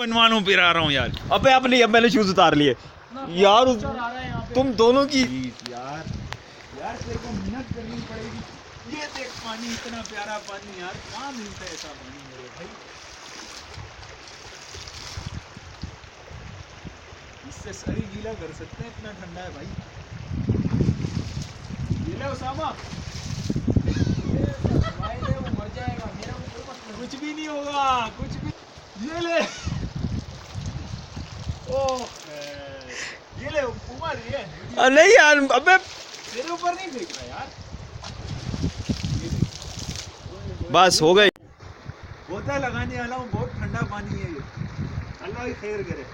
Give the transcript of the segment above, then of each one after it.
बनवानू पिला रहा हूँ यार। अबे अब नहीं, अब मैंने शूज उतार लिए यार। तुम दोनों की यार यार तेरे को मेहनत करनी पड़ेगी। ये देख पानी, इतना प्यारा पानी यार, कहाँ मिलता है ऐसा पानी मेरे भाई। इससे शरीर गीला कर सकते हैं, इतना ठंडा है भाई। ये ले उसामा, मर जाएगा, मेरा को कोई मसला कुछ भी नहीं होगा, कुछ भी। ये ले, ओह ये ले उमर, ये नहीं यार, अबे तेरे ऊपर नहीं फेंक रहा यार। बस हो गई। बोतल लगाने वाला हूँ, बहुत ठंडा पानी है ये, अल्लाह ही खैर करे।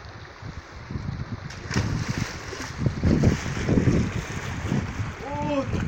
ओह